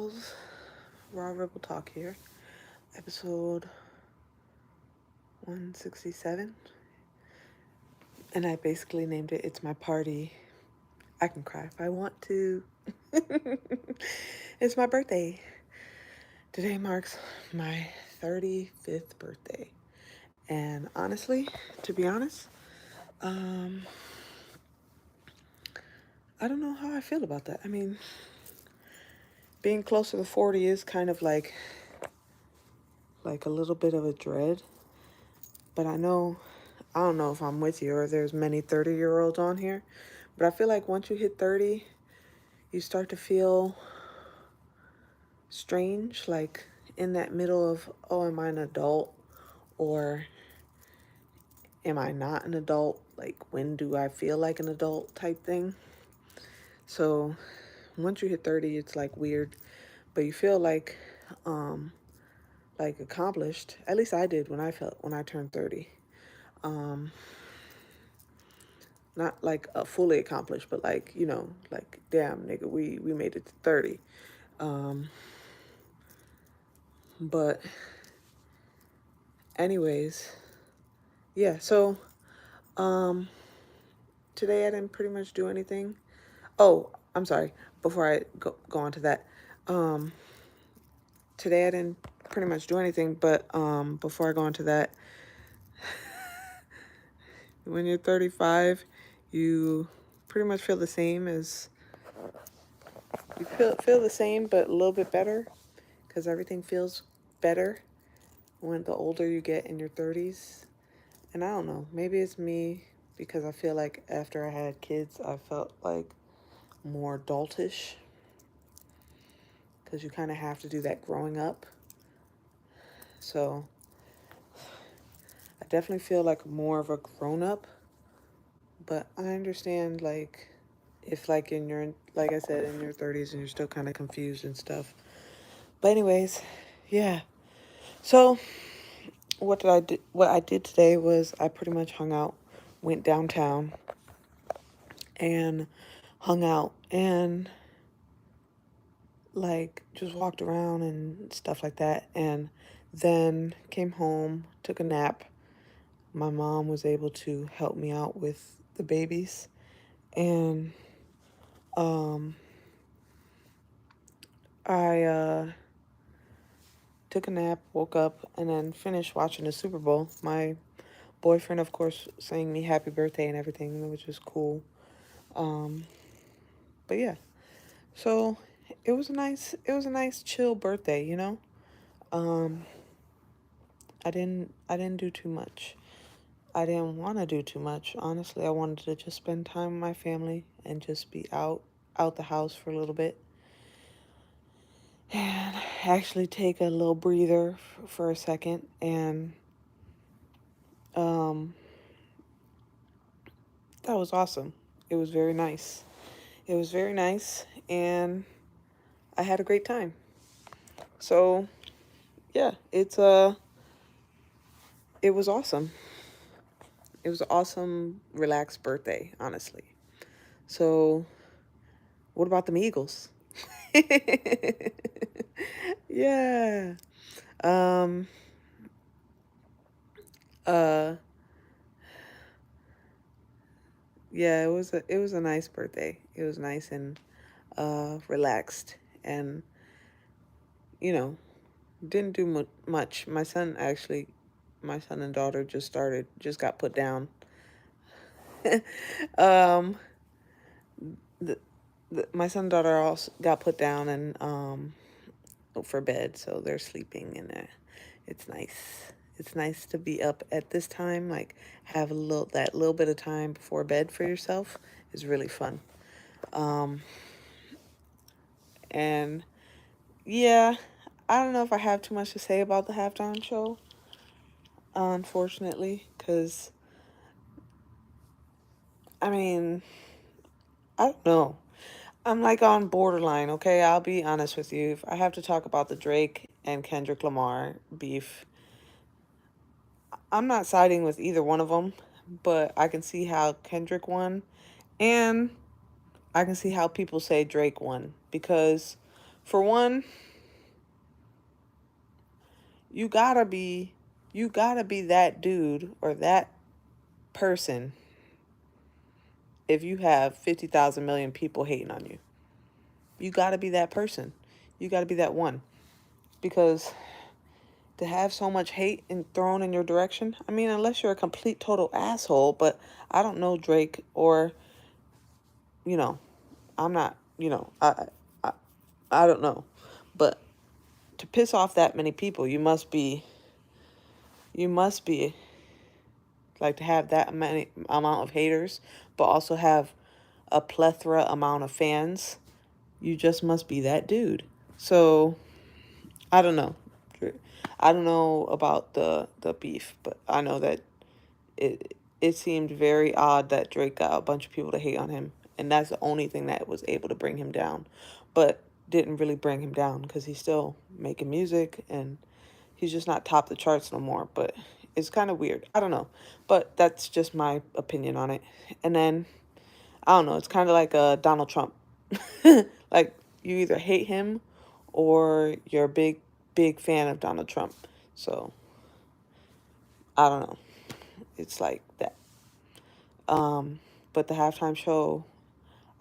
Ripples, Raw Ripple Talk here, episode 167. And I basically named it It's My Party. I can cry if I want to. It's my birthday. Today marks my 35th birthday. And honestly, to be honest, um, I don't know how I feel about that. I mean, being closer to 40 is kind of like a little bit of a dread, but I don't know if I'm with you or there's many 30-year-olds on here, but I feel like once you hit 30, you start to feel strange, like in that middle of, oh, am I an adult or am I not an adult? Like, when do I feel like an adult type thing? So once you hit 30, it's like weird, but you feel like accomplished. At least I did when I turned 30. Um, Not like fully accomplished, but like, like, damn, nigga, we made it to 30. Um, but anyways, yeah, so um, today I didn't pretty much do anything. Oh, I'm sorry. Before I go on to that, um, today I didn't pretty much do anything, but before I go on to that, when you're 35, you pretty much feel the same as you feel the same, but a little bit better because everything feels better when the older you get in your 30s. And I don't know, maybe it's me because I feel like after I had kids, I felt like more adultish because you kind of have to do that growing up. So I definitely feel like more of a grown up, but I understand like if like in your, like I said, in your 30s and you're still kind of confused and stuff. But anyways, yeah. So what I did today was I pretty much hung out, went downtown and hung out and like just walked around and stuff like that, and then came home, took a nap. My mom was able to help me out with the babies, and um I took a nap, woke up, and then finished watching the Super Bowl. My boyfriend, of course, sang me happy birthday and everything, which was cool. um but yeah, so it was a nice chill birthday, um I didn't do too much. I didn't want to do too much. Honestly, I wanted to just spend time with my family and just be out the house for a little bit and actually take a little breather for a second. And um, that was awesome. It was very nice. It was very nice, and I had a great time. So yeah, it was awesome. It was an awesome, relaxed birthday, honestly. So what about them Eagles? Yeah. Um, uh, yeah, it was a nice birthday. It was nice and relaxed, and you know, didn't do much. My son and daughter just got put down. um, the, my son and daughter also got put down and for bed, so they're sleeping, and it's nice. It's nice to be up at this time, like have that little bit of time before bed for yourself is really fun. Um, and yeah, I don't know if I have too much to say about the halftime show, unfortunately, because I mean, I don't know. I'm like on borderline, okay? I'll be honest with you. If I have to talk about the Drake and Kendrick Lamar beef, I'm not siding with either one of them, but I can see how Kendrick won, and I can see how people say Drake won because For one, you gotta be that dude or that person if you have 50,000 million people hating on you. You gotta be that person. You gotta be that one. Because to have so much hate thrown in your direction, I mean, unless you're a complete total asshole, but I don't know Drake or, you know, I'm not, I, I don't know. But to piss off that many people, you must be like to have that many amount of haters, but also have a plethora amount of fans. You just must be that dude. So I don't know. I don't know about the beef, but I know that it seemed very odd that Drake got a bunch of people to hate on him, and that's the only thing that was able to bring him down, but didn't really bring him down because he's still making music and he's just not top the charts no more. But it's kind of weird. I don't know, but that's just my opinion on it. And then I don't know. It's kind of like Donald Trump. Like you either hate him or you're a big fan of Donald Trump. So I don't know. It's like that. But the halftime show,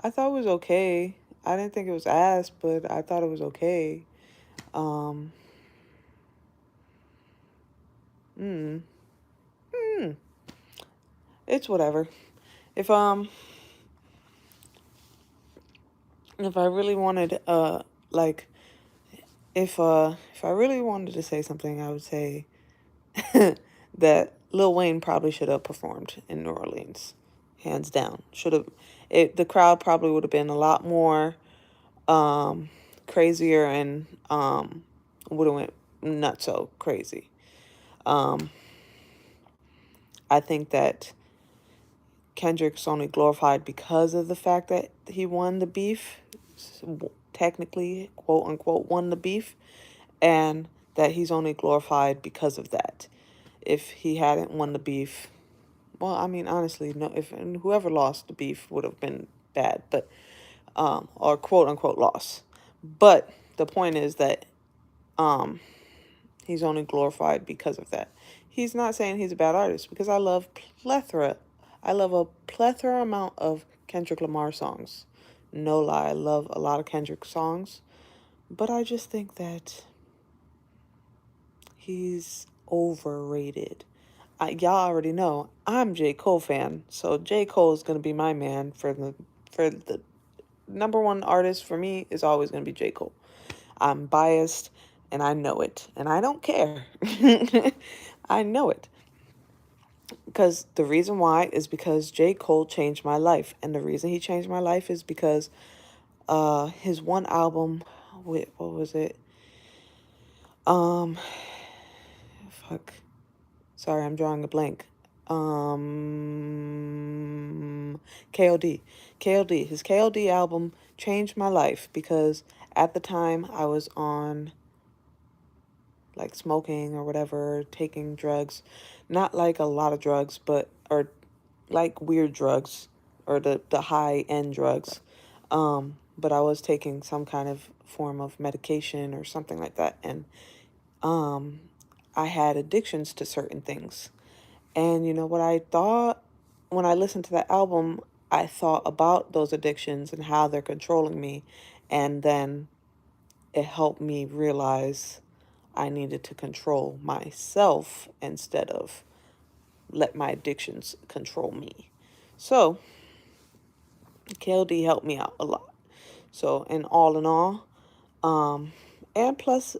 I thought it was okay. I didn't think it was ass, but I thought it was okay. Um, mm, mm, it's whatever. If um if I really wanted like if I really wanted to say something, I would say that Lil Wayne probably should have performed in New Orleans, hands down. Should have it. The crowd probably would have been a lot more um, crazier and would have went not so crazy. Um, I think that Kendrick's only glorified because of the fact that he won the beef, technically, quote unquote, won the beef, and that he's only glorified because of that. If he hadn't won the beef, well, I mean, honestly, no. If and whoever lost the beef would have been bad, but or quote unquote loss. But the point is that um, he's only glorified because of that. He's not saying he's a bad artist because I love plethora. I love a plethora amount of Kendrick Lamar songs. No lie, I love a lot of Kendrick songs, but I just think that he's overrated. Y'all already know I'm J. Cole fan, so J. Cole is gonna be my man for the number one artist for me is always gonna be J. Cole. I'm biased and I know it, and I don't care. I know it because the reason why is because J. Cole changed my life, and the reason he changed my life is because his one album, wait, what was it? Um, fuck. Sorry, I'm drawing a blank. KOD. KOD. His KOD album changed my life because at the time I was on like smoking or whatever, taking drugs. Not like a lot of drugs, but or like weird drugs or the high end drugs. But I was taking some kind of form of medication or something like that. And um, I had addictions to certain things. And you know what I thought when I listened to that album, I thought about those addictions and how they're controlling me. And then it helped me realize I needed to control myself instead of let my addictions control me. So, KLD helped me out a lot. So, in all, um, and plus,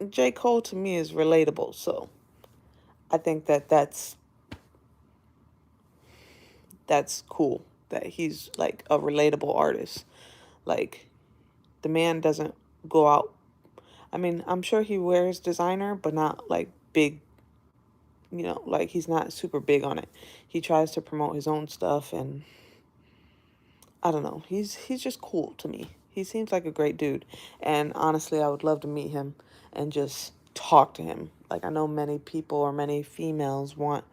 J. Cole to me is relatable. So, I think that that's cool that he's like a relatable artist. Like, the man doesn't go out. I mean, I'm sure he wears designer, but not like big, like he's not super big on it. He tries to promote his own stuff and I don't know. He's just cool to me. He seems like a great dude. And honestly, I would love to meet him and just talk to him. Like I know many people or many females want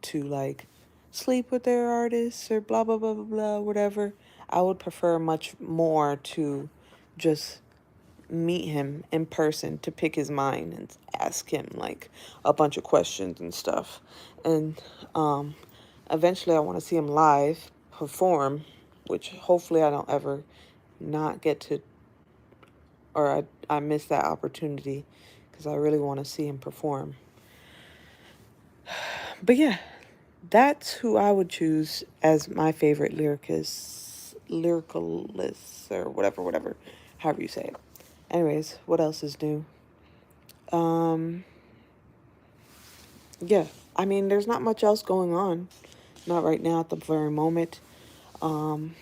to like sleep with their artists or blah blah blah blah blah whatever. I would prefer much more to just meet him in person to pick his mind and ask him like a bunch of questions and stuff. And eventually I want to see him live perform, which hopefully I don't ever not get to, or I miss that opportunity because I really want to see him perform. But yeah, that's who I would choose as my favorite lyricalist, or whatever, however you say it. Anyways, what else is new? Um, yeah, I mean, there's not much else going on. Not right now at the very moment. Um,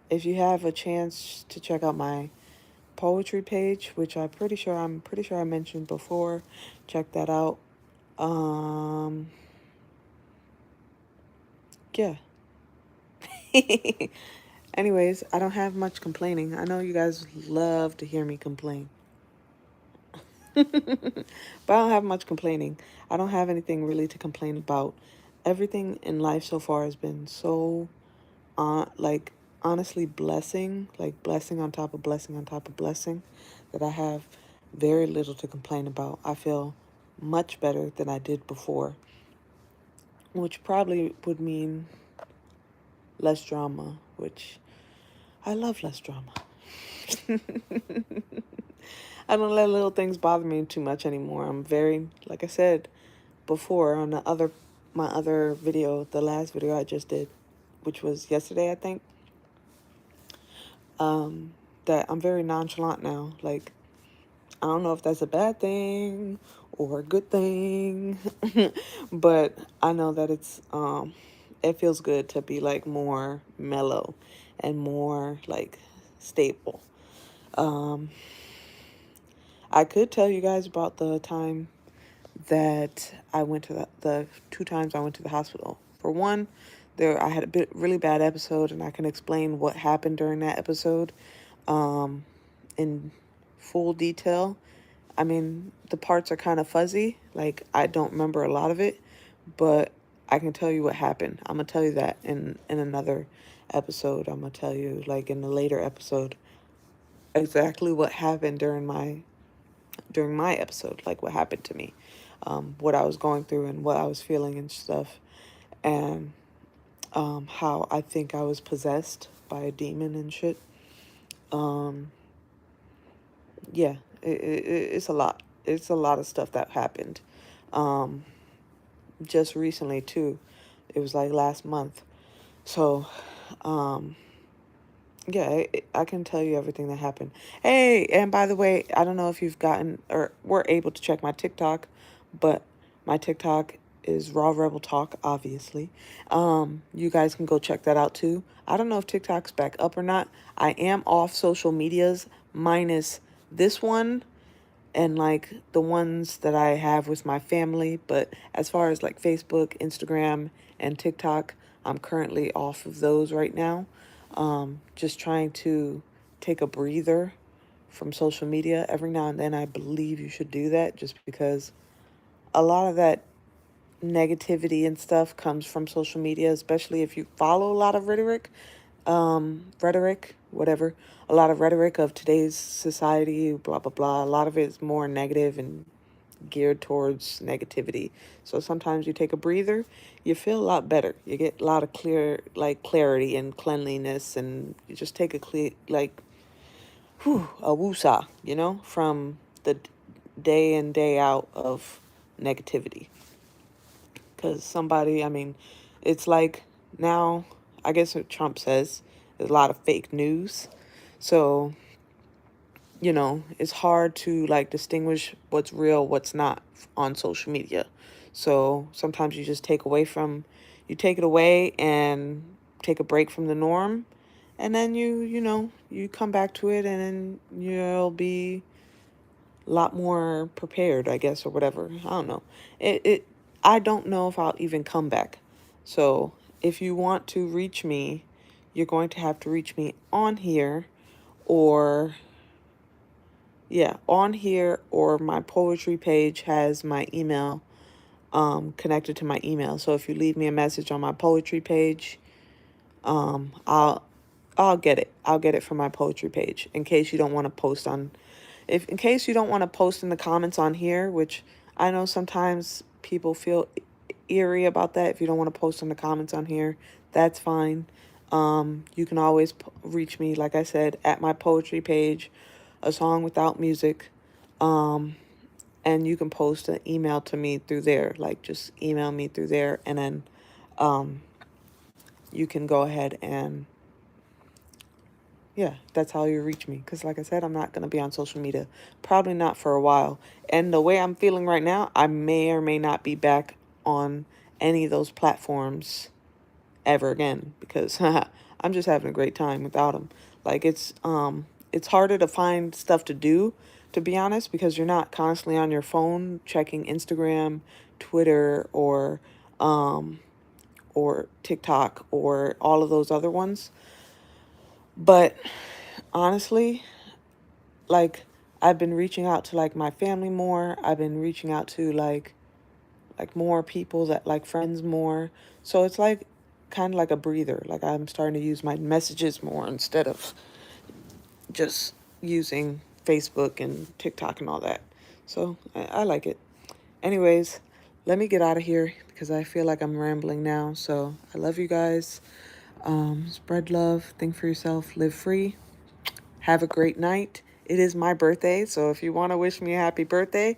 if you have a chance to check out my poetry page, which I'm pretty sure I mentioned before, check that out. Um, yeah. Anyways, I don't have much complaining. I know you guys love to hear me complain. But I don't have much complaining. I don't have anything really to complain about. Everything in life so far has been so, like, honestly blessing, like blessing on top of blessing on top of blessing, that I have very little to complain about. I feel much better than I did before, which probably would mean less drama, which I love less drama. I don't let little things bother me too much anymore. I'm very, like I said before on my other video, the last video I just did, which was yesterday, I think, that I'm very nonchalant now. Like, I don't know if that's a bad thing or a good thing, but I know that it feels good to be like more mellow and more like stable. Um, I could tell you guys about the time that I went to the 2 times I went to the hospital. For one, I had really bad episode, and I can explain what happened during that episode, um, in full detail. I mean, the parts are kind of fuzzy. Like, I don't remember a lot of it, but I can tell you what happened. I'm gonna tell you that in another episode. I'm gonna tell you, like, in a later episode, exactly what happened during my episode, like what happened to me, what I was going through and what I was feeling and stuff, and how I think I was possessed by a demon and shit. Um, yeah, it's a lot. It's a lot of stuff that happened. Um, just recently too. It was like last month. So, um, yeah, I can tell you everything that happened. Hey, and by the way, I don't know if you've gotten or were able to check my TikTok, but my TikTok is Raw Rebel Talk, obviously. You guys can go check that out too. I don't know if TikTok's back up or not. I am off social medias minus this one and like the ones that I have with my family, but as far as like Facebook, Instagram, and TikTok, I'm currently off of those right now. Just trying to take a breather from social media. Every now and then, I believe you should do that just because a lot of that negativity and stuff comes from social media, especially if you follow a lot of rhetoric, whatever, a lot of rhetoric of today's society, blah, blah, blah. A lot of it is more negative and geared towards negativity. So sometimes you take a breather, you feel a lot better. You get a lot of clarity and cleanliness, and you just take a woosah, from the day in, day out of negativity. Because I mean, it's like now, I guess what Trump says, there's a lot of fake news. So, it's hard to like distinguish what's real, what's not on social media. So sometimes you take it away and take a break from the norm. And then you come back to it, and then you'll be a lot more prepared, I guess, or whatever. I don't know. I don't know if I'll even come back. So if you want to reach me, you're going to have to reach me on here, or yeah, on here, or my poetry page has my email connected to my email. So if you leave me a message on my poetry page, I'll get it. I'll get it from my poetry page in case you don't want to post on if in case you don't want to post in the comments on here, which I know sometimes people feel eerie about that. If you don't want to post in the comments on here, that's fine. You can always reach me, like I said, at my poetry page, A Song Without Music. And you can post an email to me through there. Like, just email me through there, and then you can go ahead and, yeah, that's how you reach me. Because, like I said, I'm not going to be on social media. Probably not for a while. And the way I'm feeling right now, I may or may not be back on any of those platforms ever again. Because I'm just having a great time without them. Like, it's harder to find stuff to do, to be honest, because you're not constantly on your phone checking Instagram, Twitter, or TikTok, or all of those other ones. But honestly, like, I've been reaching out to like my family more. I've been reaching out to like more people, that like friends more. So it's like kind of like a breather. Like, I'm starting to use my messages more instead of just using Facebook and TikTok and all that. So I like it. Anyways, let me get out of here because I feel like I'm rambling now. So I love you guys. Spread love, think for yourself, live free. Have a great night. It is my birthday, so if you want to wish me a happy birthday,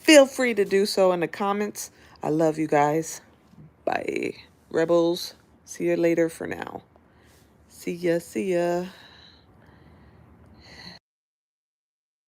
feel free to do so in the comments. I love you guys. Bye, Rebels. See you later for now. See ya, see ya.